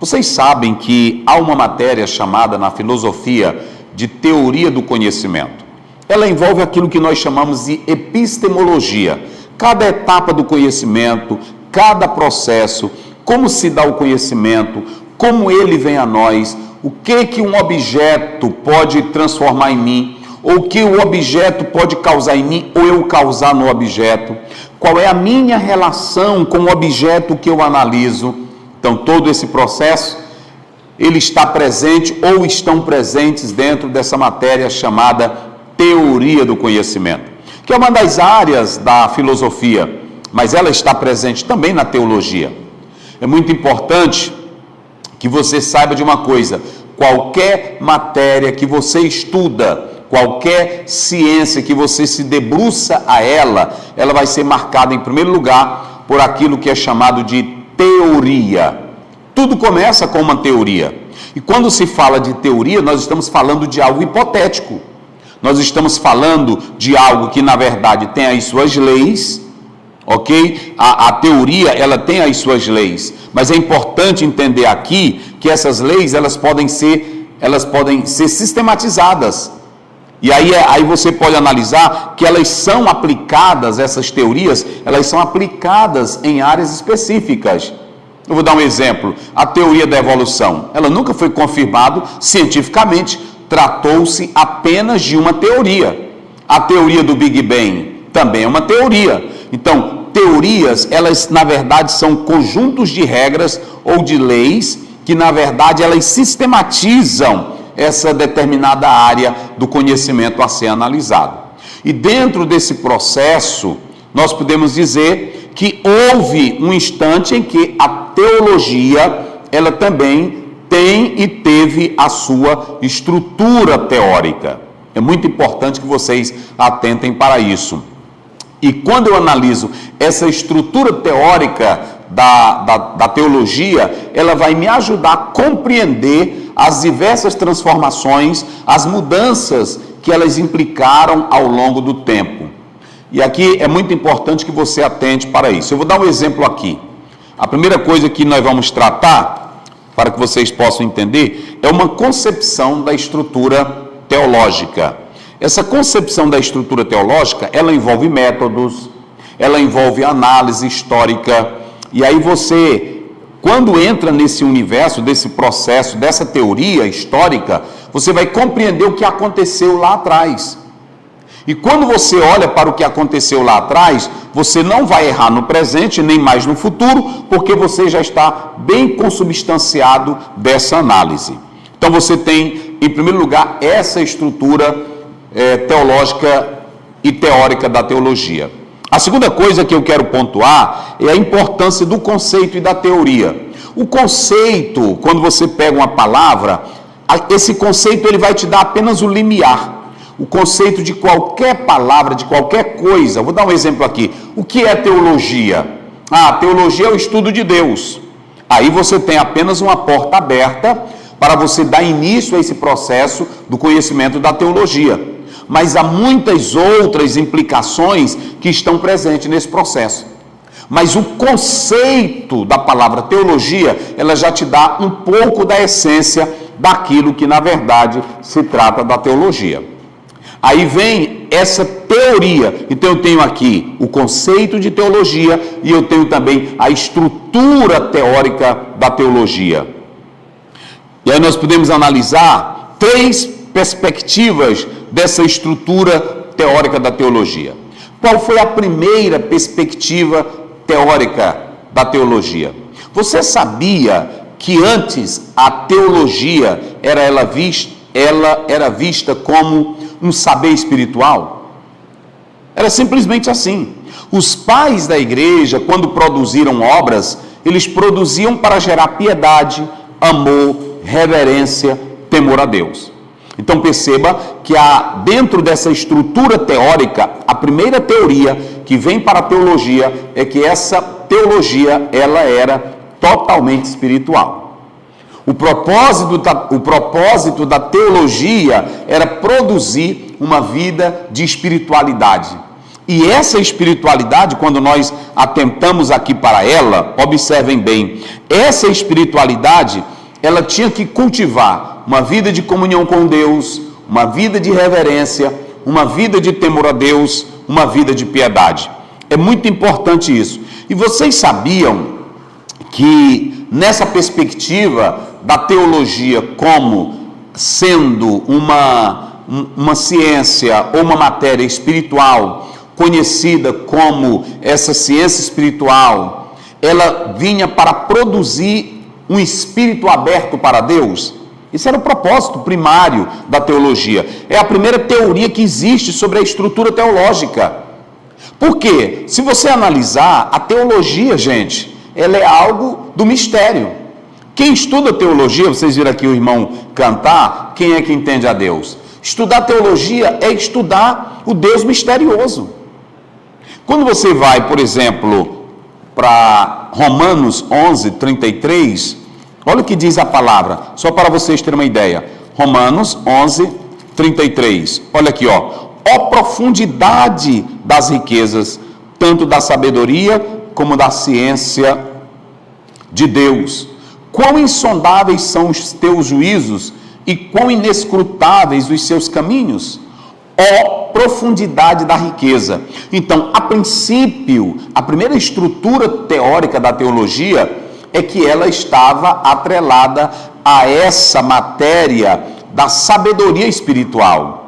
Vocês sabem que há uma matéria chamada na filosofia de teoria do conhecimento. Ela envolve aquilo que nós chamamos de epistemologia. Cada etapa do conhecimento, cada processo, como se dá o conhecimento, como ele vem a nós, o que um objeto pode transformar em mim, ou o que o objeto pode causar em mim, ou eu causar no objeto, qual é a minha relação com o objeto que eu analiso. Então, todo esse processo, ele está presente ou estão presentes dentro dessa matéria chamada teoria do conhecimento, que é uma das áreas da filosofia, mas ela está presente também na teologia. É muito importante que você saiba de uma coisa: qualquer matéria que você estuda, qualquer ciência que você se debruça a ela vai ser marcada em primeiro lugar por aquilo que é chamado de teoria. Tudo começa com uma teoria. E quando se fala de teoria, nós estamos falando de algo hipotético. Nós estamos falando de algo que, na verdade, tem as suas leis, ok? A teoria, ela tem as suas leis. Mas é importante entender aqui que essas leis, elas podem ser sistematizadas. E aí você pode analisar que elas são aplicadas, essas teorias, elas são aplicadas em áreas específicas. Eu vou dar um exemplo. A teoria da evolução, ela nunca foi confirmada cientificamente. Tratou-se apenas de uma teoria. A teoria do Big Bang também é uma teoria. Então, teorias, elas na verdade são conjuntos de regras ou de leis que na verdade elas sistematizam essa determinada área do conhecimento a ser analisado. E dentro desse processo, nós podemos dizer que houve um instante em que a teologia, ela também tem e teve a sua estrutura teórica. É muito importante que vocês atentem para isso. E quando eu analiso essa estrutura teórica da teologia, ela vai me ajudar a compreender as diversas transformações, as mudanças que elas implicaram ao longo do tempo. E aqui é muito importante que você atente para isso. Eu vou dar um exemplo aqui. A primeira coisa que nós vamos tratar, para que vocês possam entender, é uma concepção da estrutura teológica. Essa concepção da estrutura teológica, ela envolve métodos, ela envolve análise histórica, e aí você, quando entra nesse universo, desse processo, dessa teoria histórica, você vai compreender o que aconteceu lá atrás. E quando você olha para o que aconteceu lá atrás, você não vai errar no presente, nem mais no futuro, porque você já está bem consubstanciado dessa análise. Então você tem, em primeiro lugar, essa estrutura teológica e teórica da teologia. A segunda coisa que eu quero pontuar é a importância do conceito e da teoria. O conceito, quando você pega uma palavra, esse conceito ele vai te dar apenas o limiar. O conceito de qualquer palavra, de qualquer coisa. Vou dar um exemplo aqui. O que é teologia? Teologia é o estudo de Deus. Aí você tem apenas uma porta aberta para você dar início a esse processo do conhecimento da teologia. Mas há muitas outras implicações que estão presentes nesse processo. Mas o conceito da palavra teologia, ela já te dá um pouco da essência daquilo que na verdade se trata da teologia. Aí vem essa teoria. Então eu tenho aqui o conceito de teologia e eu tenho também a estrutura teórica da teologia. E aí nós podemos analisar 3 perspectivas dessa estrutura teórica da teologia. Qual foi a primeira perspectiva teórica da teologia? Você sabia que antes a teologia era vista como um saber espiritual? Era simplesmente assim. Os pais da igreja, quando produziram obras, eles produziam para gerar piedade, amor, reverência, temor a Deus. Então perceba que dentro dessa estrutura teórica, a primeira teoria que vem para a teologia é que essa teologia ela era totalmente espiritual. O propósito da teologia era produzir uma vida de espiritualidade. E essa espiritualidade, quando nós atentamos aqui para ela, observem bem, essa espiritualidade, ela tinha que cultivar uma vida de comunhão com Deus, uma vida de reverência, uma vida de temor a Deus, uma vida de piedade. É muito importante isso. E vocês sabiam que nessa perspectiva da teologia como sendo uma ciência ou uma matéria espiritual, conhecida como essa ciência espiritual, ela vinha para produzir um espírito aberto para Deus? Esse era o propósito primário da teologia. É a primeira teoria que existe sobre a estrutura teológica. Por quê? Se você analisar, a teologia, gente, ela é algo do mistério. Quem estuda teologia, vocês viram aqui o irmão cantar, quem é que entende a Deus? Estudar teologia é estudar o Deus misterioso. Quando você vai, por exemplo, para Romanos 11, 33, olha o que diz a palavra, só para vocês terem uma ideia. Romanos 11, 33. Olha aqui, ó profundidade das riquezas, tanto da sabedoria como da ciência de Deus. Quão insondáveis são os teus juízos e quão inescrutáveis os seus caminhos. Profundidade da riqueza. Então, a princípio, a primeira estrutura teórica da teologia é que ela estava atrelada a essa matéria da sabedoria espiritual.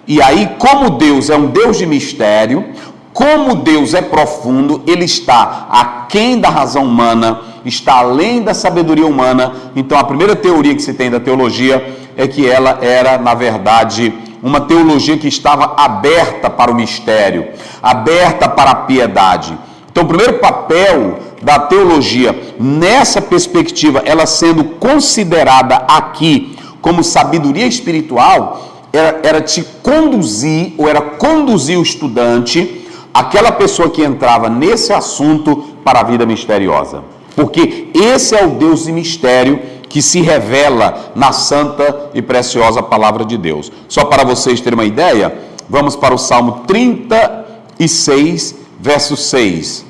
E aí, como Deus é um Deus de mistério, como Deus é profundo, ele está aquém da razão humana, está além da sabedoria humana. Então, a primeira teoria que se tem da teologia é que ela era, na verdade, uma teologia que estava aberta para o mistério, aberta para a piedade. Então, o primeiro papel da teologia, nessa perspectiva, ela sendo considerada aqui como sabedoria espiritual, era te conduzir, ou era conduzir o estudante, aquela pessoa que entrava nesse assunto, para a vida misteriosa. Porque esse é o Deus de mistério que se revela na santa e preciosa palavra de Deus. Só para vocês terem uma ideia, vamos para o Salmo 36, verso 6.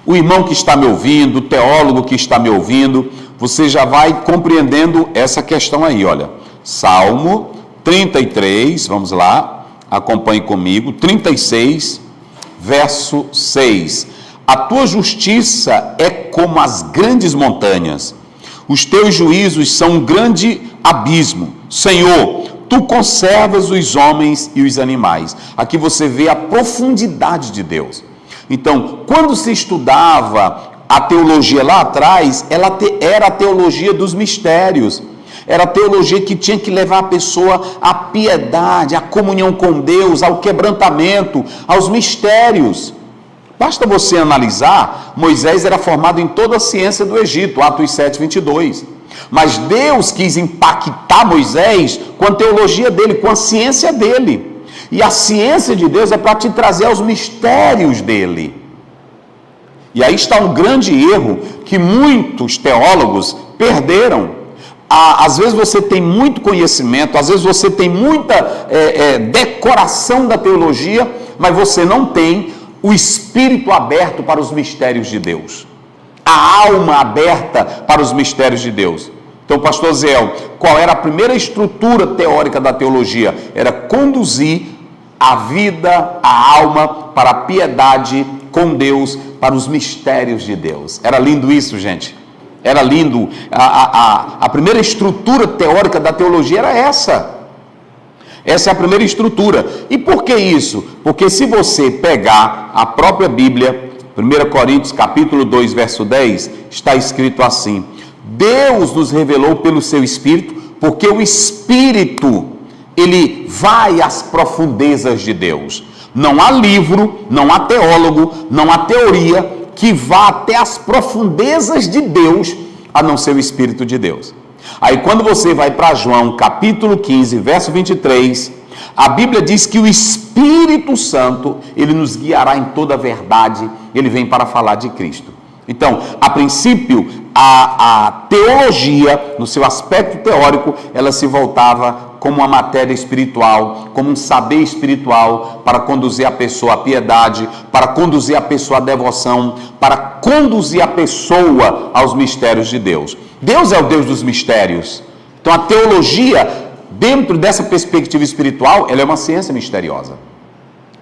O irmão que está me ouvindo, o teólogo que está me ouvindo, você já vai compreendendo essa questão aí, olha. Salmo 33, vamos lá, acompanhe comigo, 36, verso 6. A tua justiça é como as grandes montanhas, os teus juízos são um grande abismo. Senhor, tu conservas os homens e os animais. Aqui você vê a profundidade de Deus. Então, quando se estudava a teologia lá atrás, ela era a teologia dos mistérios. Era a teologia que tinha que levar a pessoa à piedade, à comunhão com Deus, ao quebrantamento, aos mistérios. Basta você analisar, Moisés era formado em toda a ciência do Egito, Atos 7, 22. Mas Deus quis impactar Moisés com a teologia dele, com a ciência dele. E a ciência de Deus é para te trazer aos mistérios dele. E aí está um grande erro que muitos teólogos perderam. Às vezes você tem muito conhecimento, às vezes você tem muita decoração da teologia, mas você não tem o espírito aberto para os mistérios de Deus, a alma aberta para os mistérios de Deus. Então, pastor Zéel, qual era a primeira estrutura teórica da teologia? Era conduzir a vida, a alma para a piedade com Deus, para os mistérios de Deus. Era lindo isso, gente. Era lindo. A primeira estrutura teórica da teologia era essa. Essa é a primeira estrutura. E por que isso? Porque se você pegar a própria Bíblia, 1 Coríntios capítulo 2, verso 10, está escrito assim: Deus nos revelou pelo seu Espírito, porque o Espírito, ele vai às profundezas de Deus. Não há livro, não há teólogo, não há teoria que vá até as profundezas de Deus, a não ser o Espírito de Deus. Aí quando você vai para João capítulo 15, verso 23, a Bíblia diz que o Espírito Santo, ele nos guiará em toda a verdade, ele vem para falar de Cristo. Então, a princípio, a teologia, no seu aspecto teórico, ela se voltava como uma matéria espiritual, como um saber espiritual para conduzir a pessoa à piedade, para conduzir a pessoa à devoção, para conduzir a pessoa aos mistérios de Deus. Deus é o Deus dos mistérios. Então a teologia, dentro dessa perspectiva espiritual, ela é uma ciência misteriosa,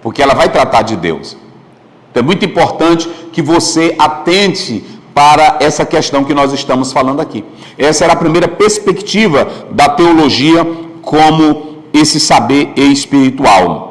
porque ela vai tratar de Deus. Então é muito importante que você atente para essa questão que nós estamos falando aqui. Essa era a primeira perspectiva da teologia como esse saber espiritual.